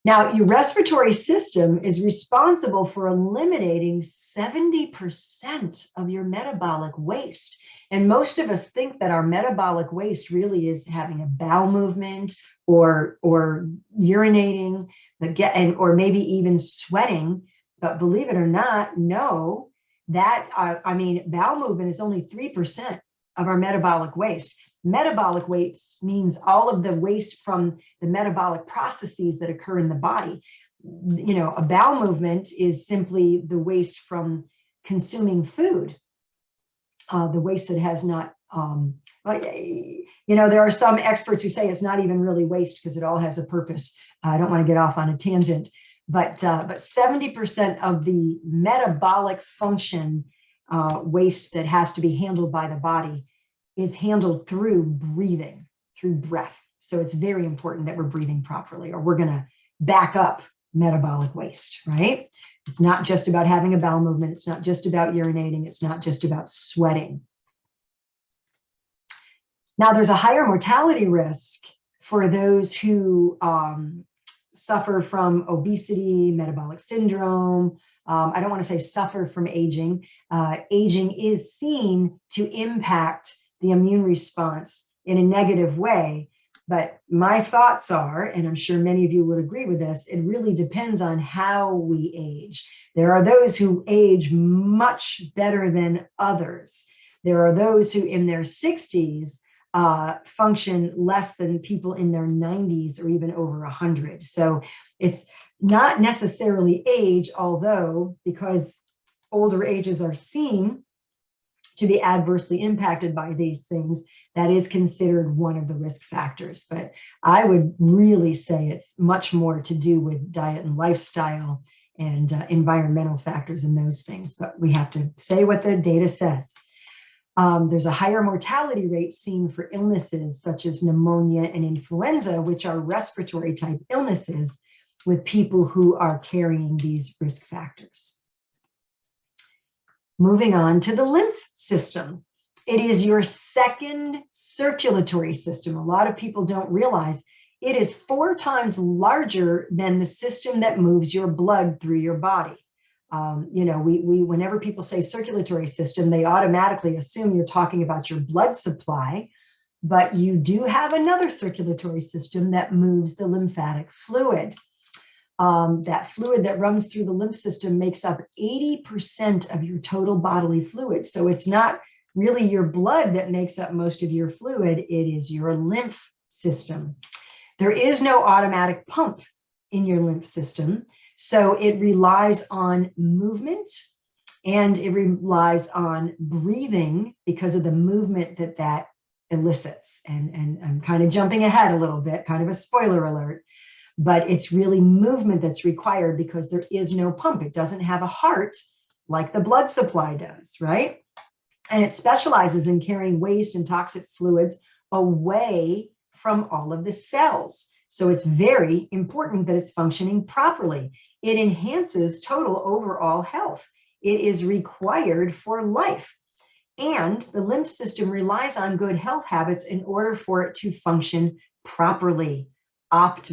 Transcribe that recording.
Now, your respiratory system is responsible for eliminating 70% of your metabolic waste. And most of us think that our metabolic waste really is having a bowel movement or urinating, or maybe even sweating. But believe it or not, no, bowel movement is only 3% of our metabolic waste. Metabolic waste means all of the waste from the metabolic processes that occur in the body. A bowel movement is simply the waste from consuming food, the waste that has not, there are some experts who say it's not even really waste because it all has a purpose. I don't want to get off on a tangent, but 70% of the metabolic function waste that has to be handled by the body is handled through breathing, through breath. So it's very important that we're breathing properly, or we're going to back up metabolic waste, right? It's not just about having a bowel movement. It's not just about urinating. It's not just about sweating. Now, there's a higher mortality risk for those who suffer from obesity, metabolic syndrome. I don't want to say suffer from aging. Aging is seen to impact the immune response in a negative way. But my thoughts are, and I'm sure many of you would agree with this, it really depends on how we age. There are those who age much better than others. There are those who in their 60s function less than people in their 90s or even over 100. So it's not necessarily age, although because older ages are seen to be adversely impacted by these things, that is considered one of the risk factors. But I would really say it's much more to do with diet and lifestyle and environmental factors and those things. But we have to say what the data says. There's a higher mortality rate seen for illnesses such as pneumonia and influenza, which are respiratory type illnesses, with people who are carrying these risk factors. Moving on to the lymph system. It is your second circulatory system. A lot of people don't realize it is 4 times larger than the system that moves your blood through your body. Whenever people say circulatory system, they automatically assume you're talking about your blood supply, but you do have another circulatory system that moves the lymphatic fluid. That fluid that runs through the lymph system makes up 80% of your total bodily fluid. So it's not really your blood that makes up most of your fluid, it is your lymph system. There is no automatic pump in your lymph system, so it relies on movement and it relies on breathing because of the movement that elicits. And I'm kind of jumping ahead a little bit, kind of a spoiler alert. But it's really movement that's required because there is no pump. It doesn't have a heart like the blood supply does, right? And it specializes in carrying waste and toxic fluids away from all of the cells. So it's very important that it's functioning properly. It enhances total overall health. It is required for life. And the lymph system relies on good health habits in order for it to function properly, optimally.